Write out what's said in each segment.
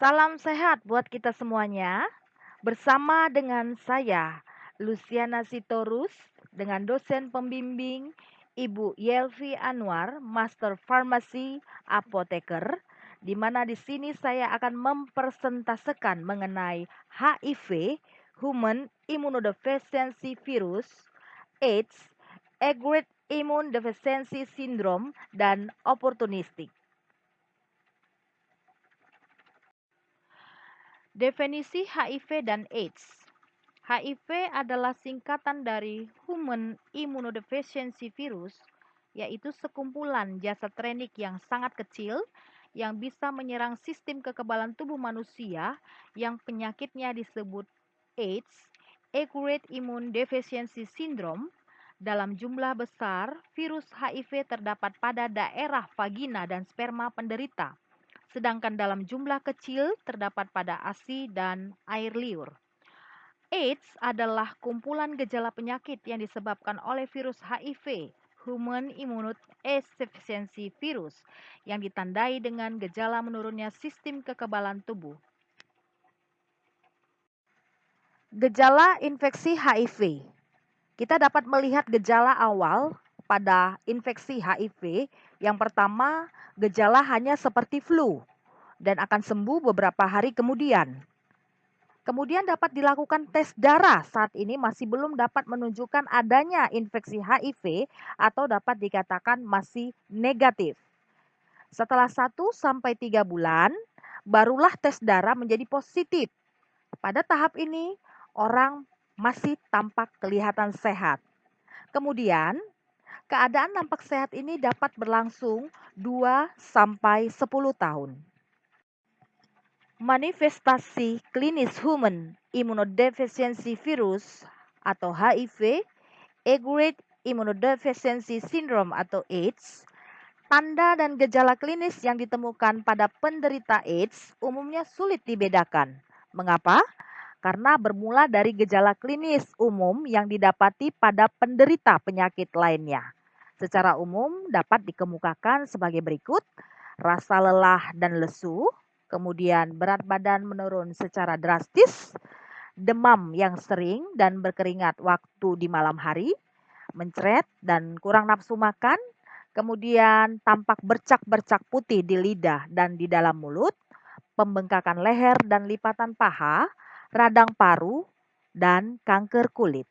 Salam sehat buat kita semuanya. Bersama dengan saya, Luciana Sitorus, dengan dosen pembimbing Ibu Yelvi Anwar, Master Farmasi Apoteker, di mana di sini saya akan mempresentasekan mengenai HIV, Human Immunodeficiency Virus, AIDS, Acquired Immune Deficiency Syndrome, dan Opportunistic. Definisi HIV dan AIDS. HIV adalah singkatan dari Human Immunodeficiency Virus, yaitu sekumpulan jasad trenik yang sangat kecil yang bisa menyerang sistem kekebalan tubuh manusia yang penyakitnya disebut AIDS, Acquired Immune Deficiency Syndrome. Dalam jumlah besar, virus HIV terdapat pada daerah vagina dan sperma penderita, sedangkan dalam jumlah kecil terdapat pada ASI dan air liur. AIDS adalah kumpulan gejala penyakit yang disebabkan oleh virus HIV, Human Immunodeficiency Virus, yang ditandai dengan gejala menurunnya sistem kekebalan tubuh. Gejala infeksi HIV. Kita dapat melihat gejala awal pada infeksi HIV. Yang pertama, gejala hanya seperti flu dan akan sembuh beberapa hari kemudian. Kemudian dapat dilakukan tes darah, saat ini masih belum dapat menunjukkan adanya infeksi HIV atau dapat dikatakan masih negatif. Setelah 1-3 bulan, barulah tes darah menjadi positif. Pada tahap ini, orang masih tampak kelihatan sehat. Kemudian, keadaan nampak sehat ini dapat berlangsung 2-10 tahun. Manifestasi klinis Human Immunodeficiency Virus atau HIV, Acquired Immunodeficiency Syndrome atau AIDS, tanda dan gejala klinis yang ditemukan pada penderita AIDS umumnya sulit dibedakan. Mengapa? Karena bermula dari gejala klinis umum yang didapati pada penderita penyakit lainnya. Secara umum dapat dikemukakan sebagai berikut: rasa lelah dan lesu, kemudian berat badan menurun secara drastis, demam yang sering dan berkeringat waktu di malam hari, mencret dan kurang nafsu makan, kemudian tampak bercak-bercak putih di lidah dan di dalam mulut, pembengkakan leher dan lipatan paha, radang paru, dan kanker kulit.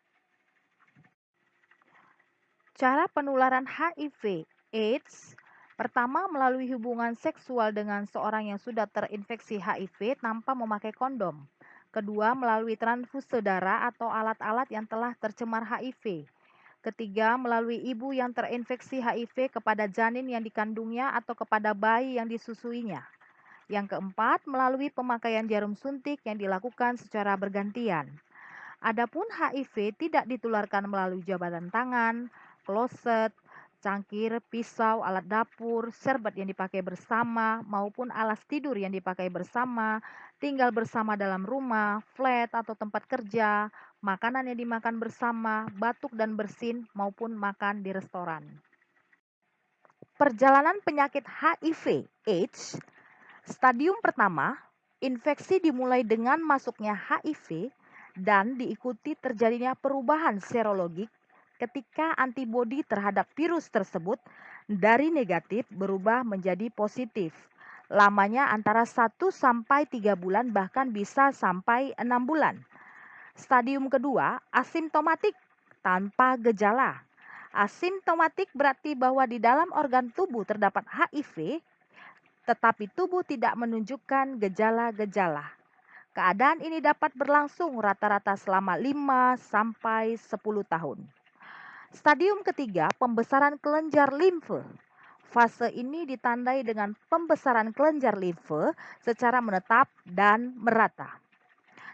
Cara penularan HIV/AIDS. Pertama, melalui hubungan seksual dengan seorang yang sudah terinfeksi HIV tanpa memakai kondom. Kedua, melalui transfuse darah atau alat-alat yang telah tercemar HIV. Ketiga, melalui ibu yang terinfeksi HIV kepada janin yang dikandungnya atau kepada bayi yang disusuinya. Yang keempat, melalui pemakaian jarum suntik yang dilakukan secara bergantian. Adapun HIV tidak ditularkan melalui jabatan tangan, kloset, cangkir, pisau, alat dapur, serbet yang dipakai bersama, maupun alas tidur yang dipakai bersama, tinggal bersama dalam rumah, flat atau tempat kerja, makanan yang dimakan bersama, batuk dan bersin, maupun makan di restoran. Perjalanan penyakit HIV/AIDS. Stadium pertama, infeksi dimulai dengan masuknya HIV dan diikuti terjadinya perubahan serologik ketika antibodi terhadap virus tersebut dari negatif berubah menjadi positif. Lamanya antara 1-3 bulan, bahkan bisa sampai 6 bulan. Stadium kedua, asimptomatik, tanpa gejala. Asimptomatik berarti bahwa di dalam organ tubuh terdapat HIV, tetapi tubuh tidak menunjukkan gejala-gejala. Keadaan ini dapat berlangsung rata-rata selama 5-10 tahun. Stadium ketiga, pembesaran kelenjar limfe. Fase ini ditandai dengan pembesaran kelenjar limfe secara menetap dan merata.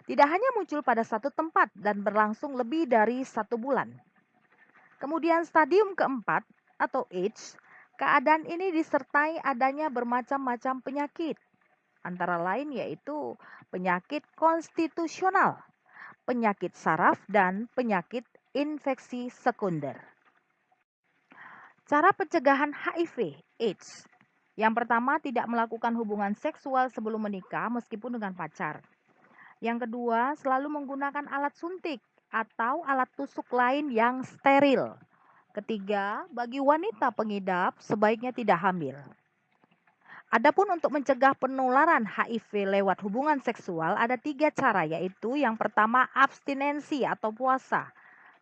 Tidak hanya muncul pada satu tempat dan berlangsung lebih dari 1 bulan. Kemudian stadium keempat atau AIDS, keadaan ini disertai adanya bermacam-macam penyakit. Antara lain yaitu penyakit konstitusional, penyakit saraf, dan penyakit infeksi sekunder. Cara pencegahan HIV/AIDS. Yang pertama, tidak melakukan hubungan seksual sebelum menikah meskipun dengan pacar. Yang kedua, selalu menggunakan alat suntik atau alat tusuk lain yang steril. Ketiga, bagi wanita pengidap sebaiknya tidak hamil. Adapun untuk mencegah penularan HIV lewat hubungan seksual ada 3 cara, yaitu yang pertama abstinensi atau puasa,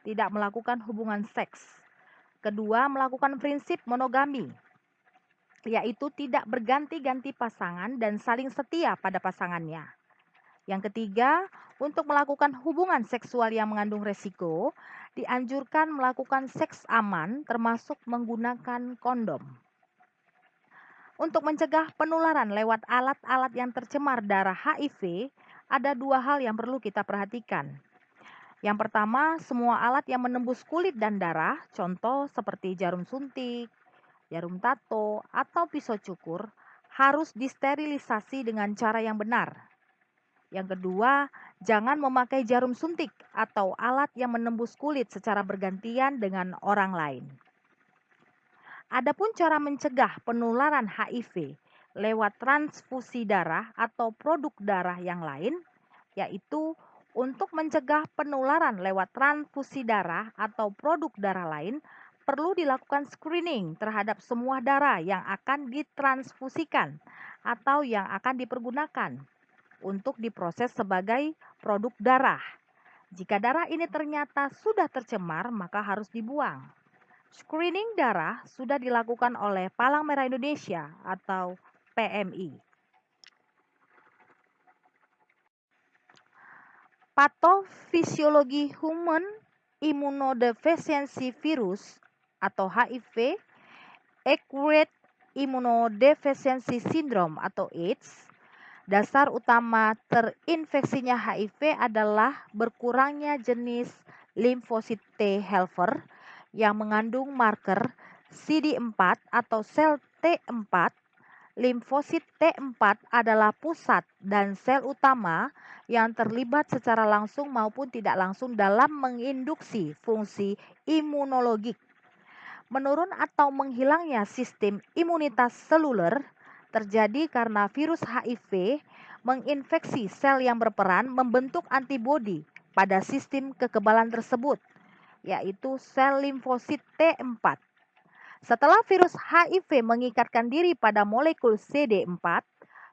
tidak melakukan hubungan seks. Kedua, melakukan prinsip monogami, yaitu tidak berganti-ganti pasangan dan saling setia pada pasangannya. Yang ketiga, untuk melakukan hubungan seksual yang mengandung resiko, dianjurkan melakukan seks aman termasuk menggunakan kondom. Untuk mencegah penularan lewat alat-alat yang tercemar darah HIV, ada 2 hal yang perlu kita perhatikan. Yang pertama, semua alat yang menembus kulit dan darah, contoh seperti jarum suntik, jarum tato, atau pisau cukur, harus disterilisasi dengan cara yang benar. Yang kedua, jangan memakai jarum suntik atau alat yang menembus kulit secara bergantian dengan orang lain. Adapun cara mencegah penularan HIV lewat transfusi darah atau produk darah yang lain, yaitu untuk mencegah penularan lewat transfusi darah atau produk darah lain, perlu dilakukan screening terhadap semua darah yang akan ditransfusikan atau yang akan dipergunakan untuk diproses sebagai produk darah. Jika darah ini ternyata sudah tercemar, maka harus dibuang. Screening darah sudah dilakukan oleh Palang Merah Indonesia atau PMI. Patofisiologi Human Immunodeficiency Virus atau HIV, Acquired Immunodeficiency Syndrome atau AIDS. Dasar utama terinfeksinya HIV adalah berkurangnya jenis limfosit T helper yang mengandung marker CD4 atau sel T4. Limfosit T4 adalah pusat dan sel utama yang terlibat secara langsung maupun tidak langsung dalam menginduksi fungsi imunologik. Menurun atau menghilangnya sistem imunitas seluler terjadi karena virus HIV menginfeksi sel yang berperan membentuk antibodi pada sistem kekebalan tersebut, yaitu sel limfosit T4. Setelah virus HIV mengikatkan diri pada molekul CD4,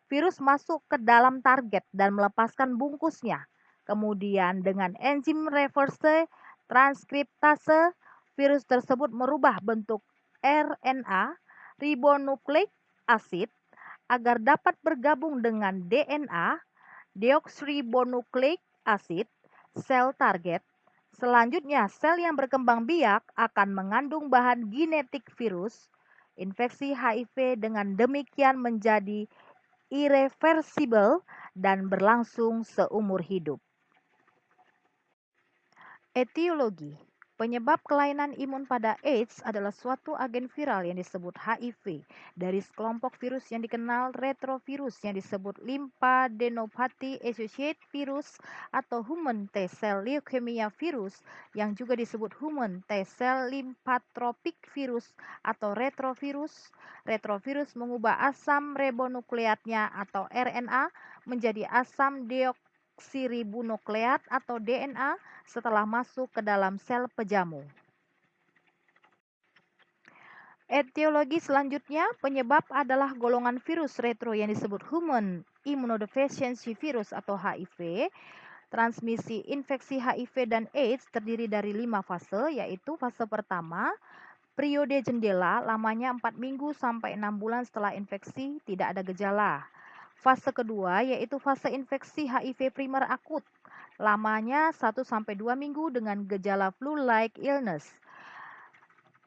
virus masuk ke dalam target dan melepaskan bungkusnya. Kemudian dengan enzim reverse transkriptase, virus tersebut merubah bentuk RNA ribonukleik asid agar dapat bergabung dengan DNA deoksiribonukleik asid sel target. Selanjutnya, sel yang berkembang biak akan mengandung bahan genetik virus infeksi HIV, dengan demikian menjadi irreversibel dan berlangsung seumur hidup. Etiologi. Penyebab kelainan imun pada AIDS adalah suatu agen viral yang disebut HIV dari sekelompok virus yang dikenal retrovirus yang disebut lymphadenopathy associated virus atau human T-cell leukemia virus yang juga disebut human T-cell lymphotropic virus atau retrovirus. Retrovirus mengubah asam ribonukleatnya atau RNA menjadi asam deoksiribonukleat atau DNA setelah masuk ke dalam sel pejamu. Etiologi selanjutnya, penyebab adalah golongan virus retro yang disebut Human Immunodeficiency Virus atau HIV. Transmisi infeksi HIV dan AIDS terdiri dari 5 fase, yaitu fase pertama, periode jendela, lamanya 4 minggu sampai 6 bulan setelah infeksi, tidak ada gejala. Fase kedua, yaitu fase infeksi HIV primer akut, lamanya 1 sampai 2 minggu dengan gejala flu-like illness.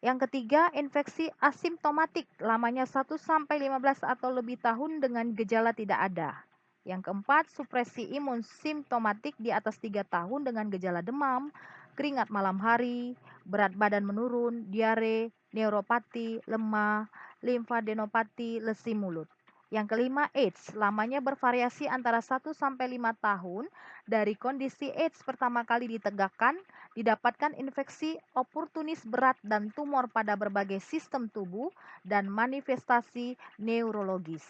Yang ketiga, infeksi asimptomatik, lamanya 1 sampai 15 atau lebih tahun dengan gejala tidak ada. Yang keempat, supresi imun simptomatik di atas 3 tahun dengan gejala demam, keringat malam hari, berat badan menurun, diare, neuropati, lemah, limfadenopati, lesi mulut. Yang kelima, AIDS. Lamanya bervariasi antara 1 sampai 5 tahun dari kondisi AIDS pertama kali ditegakkan, didapatkan infeksi oportunis berat dan tumor pada berbagai sistem tubuh dan manifestasi neurologis.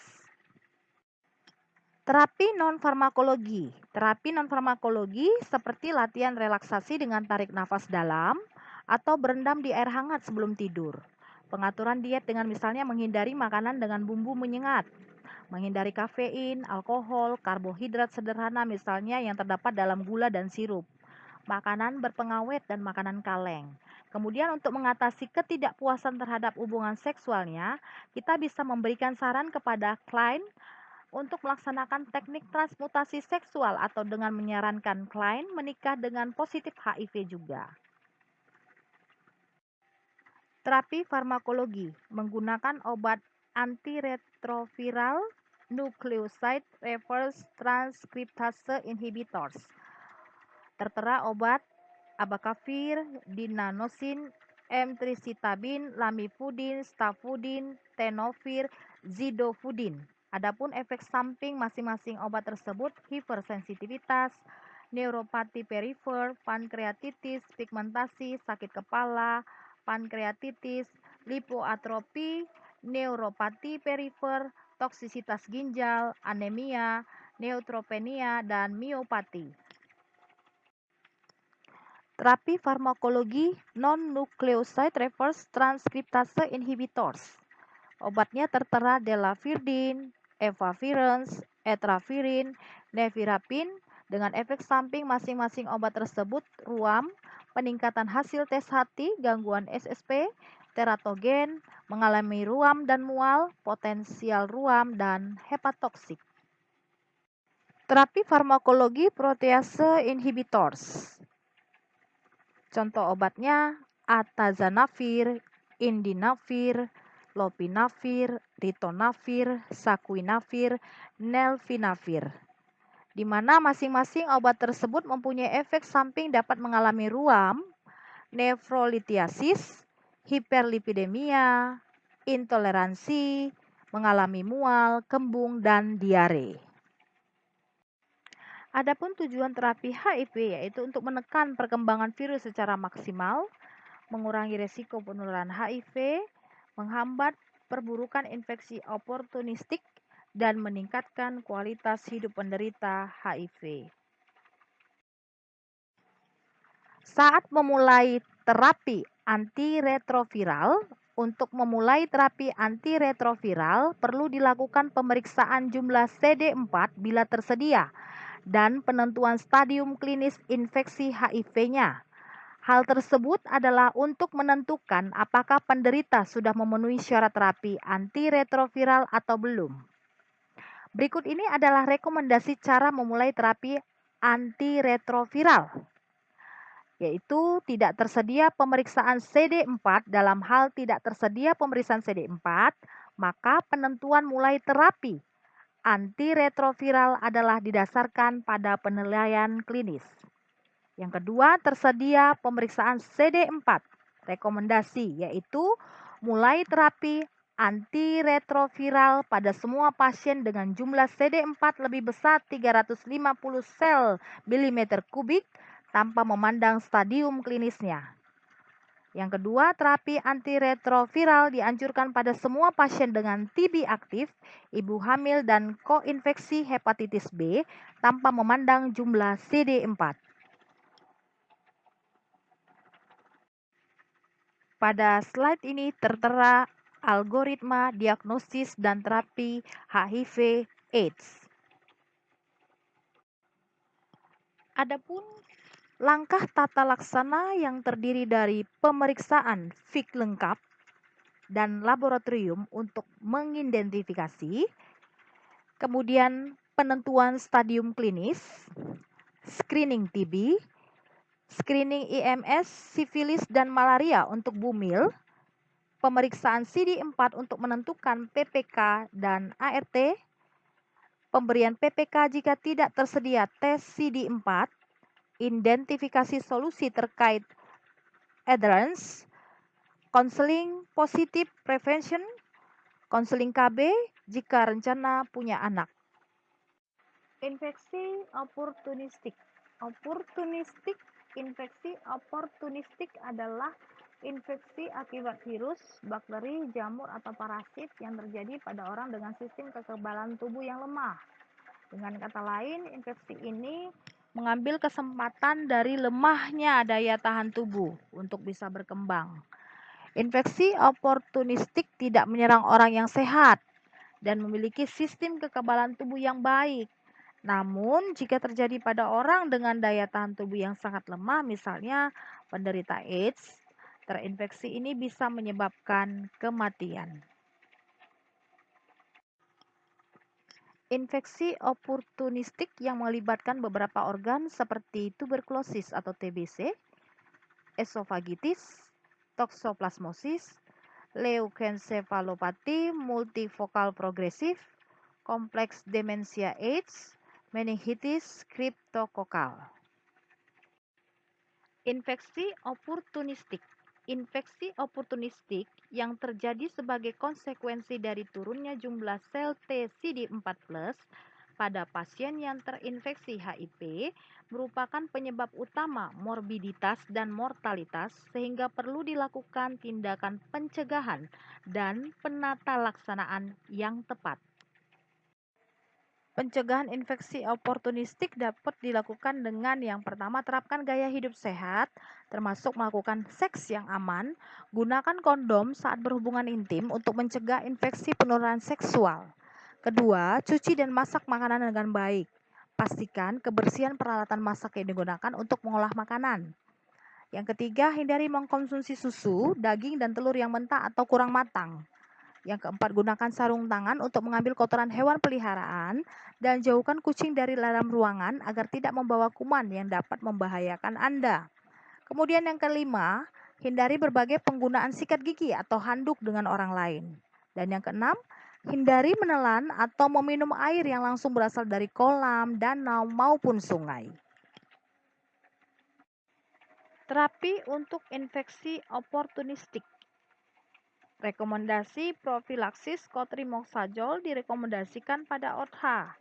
Terapi non-farmakologi. Terapi non-farmakologi seperti latihan relaksasi dengan tarik nafas dalam atau berendam di air hangat sebelum tidur. Pengaturan diet dengan misalnya menghindari makanan dengan bumbu menyengat, menghindari kafein, alkohol, karbohidrat sederhana misalnya yang terdapat dalam gula dan sirup, makanan berpengawet dan makanan kaleng. Kemudian untuk mengatasi ketidakpuasan terhadap hubungan seksualnya, kita bisa memberikan saran kepada klien untuk melaksanakan teknik transmutasi seksual atau dengan menyarankan klien menikah dengan positif HIV juga. Terapi farmakologi menggunakan obat antiretroviral nucleoside reverse transkriptase inhibitors. Tertera obat abacavir, dinanosin, emtricitabine, lamivudin, stafudin, tenofir, zidofudin. Adapun efek samping masing-masing obat tersebut hipersensitivitas, neuropati perifer, pankreatitis, pigmentasi, sakit kepala, pankreatitis, lipoatropi, neuropati perifer, toksisitas ginjal, anemia, neutropenia, dan miopati. Terapi farmakologi non-nucleoside reverse transkriptase inhibitors. Obatnya tertera delafirdin, efavirenz, etravirin, nevirapin dengan efek samping masing-masing obat tersebut ruam, peningkatan hasil tes hati, gangguan SSP, teratogen, mengalami ruam dan mual, potensial ruam, dan hepatotoksik. Terapi farmakologi protease inhibitors. Contoh obatnya atazanavir, indinavir, lopinavir, ritonavir, saquinavir, nelfinavir, di mana masing-masing obat tersebut mempunyai efek samping dapat mengalami ruam, nefrolitiasis, hiperlipidemia, intoleransi, mengalami mual, kembung, dan diare. Adapun tujuan terapi HIV yaitu untuk menekan perkembangan virus secara maksimal, mengurangi risiko penularan HIV, menghambat perburukan infeksi oportunistik, dan meningkatkan kualitas hidup penderita HIV. Saat memulai terapi antiretroviral, untuk memulai terapi antiretroviral perlu dilakukan pemeriksaan jumlah CD4 bila tersedia dan penentuan stadium klinis infeksi HIV-nya. Hal tersebut adalah untuk menentukan apakah penderita sudah memenuhi syarat terapi antiretroviral atau belum. Berikut ini adalah rekomendasi cara memulai terapi antiretroviral, yaitu tidak tersedia pemeriksaan CD4. Dalam hal tidak tersedia pemeriksaan CD4, maka penentuan mulai terapi antiretroviral adalah didasarkan pada penilaian klinis. Yang kedua, tersedia pemeriksaan CD4. Rekomendasi yaitu mulai terapi antiretroviral pada semua pasien dengan jumlah CD4 lebih besar 350 sel milimeter kubik tanpa memandang stadium klinisnya. Yang kedua, terapi antiretroviral dianjurkan pada semua pasien dengan TB aktif, ibu hamil, dan koinfeksi hepatitis B tanpa memandang jumlah CD4. Pada slide ini tertera algoritma diagnosis dan terapi HIV/AIDS. Adapun langkah tata laksana yang terdiri dari pemeriksaan FIK lengkap dan laboratorium untuk mengidentifikasi, kemudian penentuan stadium klinis, screening TB, screening IMS, sifilis, dan malaria untuk bumil, pemeriksaan CD4 untuk menentukan PPK dan ART, pemberian PPK jika tidak tersedia tes CD4, identifikasi solusi terkait adherence, konseling positif prevention, konseling KB, jika rencana punya anak. Infeksi oportunistik. Infeksi oportunistik adalah infeksi akibat virus, bakteri, jamur, atau parasit yang terjadi pada orang dengan sistem kekebalan tubuh yang lemah. Dengan kata lain, infeksi ini mengambil kesempatan dari lemahnya daya tahan tubuh untuk bisa berkembang. Infeksi oportunistik tidak menyerang orang yang sehat dan memiliki sistem kekebalan tubuh yang baik. Namun, jika terjadi pada orang dengan daya tahan tubuh yang sangat lemah, misalnya penderita AIDS, terinfeksi ini bisa menyebabkan kematian. Infeksi oportunistik yang melibatkan beberapa organ seperti tuberkulosis atau TBC, esofagitis, toksoplasmosis, leukencephalopati multifokal progresif, kompleks demensia AIDS, meningitis kriptokokal. Infeksi oportunistik. Infeksi oportunistik yang terjadi sebagai konsekuensi dari turunnya jumlah sel T CD4+ pada pasien yang terinfeksi HIV merupakan penyebab utama morbiditas dan mortalitas sehingga perlu dilakukan tindakan pencegahan dan penata laksanaan yang tepat. Pencegahan infeksi oportunistik dapat dilakukan dengan yang pertama, terapkan gaya hidup sehat, termasuk melakukan seks yang aman, gunakan kondom saat berhubungan intim untuk mencegah infeksi penurunan seksual. Kedua, cuci dan masak makanan dengan baik. Pastikan kebersihan peralatan masak yang digunakan untuk mengolah makanan. Yang ketiga, hindari mengkonsumsi susu, daging, dan telur yang mentah atau kurang matang. Yang keempat, gunakan sarung tangan untuk mengambil kotoran hewan peliharaan dan jauhkan kucing dari dalam ruangan agar tidak membawa kuman yang dapat membahayakan Anda. Kemudian yang kelima, hindari berbagai penggunaan sikat gigi atau handuk dengan orang lain. Dan yang keenam, hindari menelan atau meminum air yang langsung berasal dari kolam, danau, maupun sungai. Terapi untuk infeksi oportunistik. Rekomendasi profilaksis cotrimoxazole direkomendasikan pada OTH,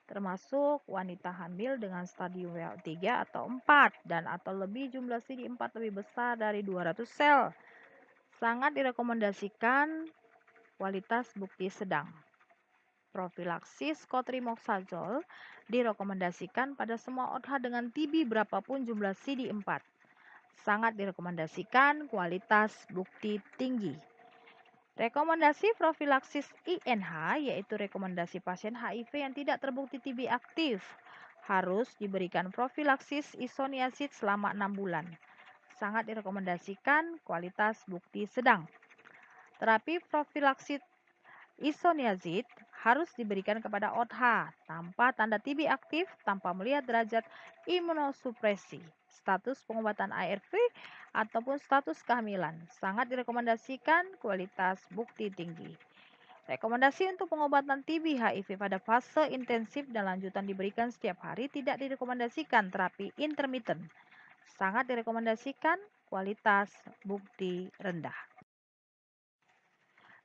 termasuk wanita hamil dengan stadium WHO3 atau 4 dan atau lebih jumlah CD4 lebih besar dari 200 sel. Sangat direkomendasikan kualitas bukti sedang. Profilaksis cotrimoxazole direkomendasikan pada semua OTH dengan TB berapapun jumlah CD4. Sangat direkomendasikan kualitas bukti tinggi. Rekomendasi profilaksis INH yaitu rekomendasi pasien HIV yang tidak terbukti TB aktif harus diberikan profilaksis isoniazid selama 6 bulan. Sangat direkomendasikan kualitas bukti sedang. Terapi profilaksis isoniazid harus diberikan kepada OTH tanpa tanda TB aktif, tanpa melihat derajat imunosupresi, status pengobatan ARV, ataupun status kehamilan. Sangat direkomendasikan kualitas bukti tinggi. Rekomendasi untuk pengobatan TB HIV pada fase intensif dan lanjutan diberikan setiap hari, tidak direkomendasikan terapi intermittent. Sangat direkomendasikan kualitas bukti rendah.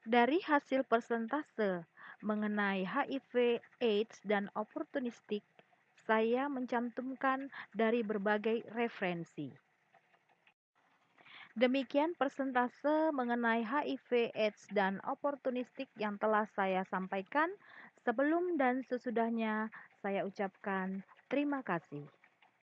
Dari hasil persentase mengenai HIV, AIDS, dan oportunistik, saya mencantumkan dari berbagai referensi. Demikian persentase mengenai HIV, AIDS, dan oportunistik yang telah saya sampaikan. Sebelum dan sesudahnya, saya ucapkan terima kasih.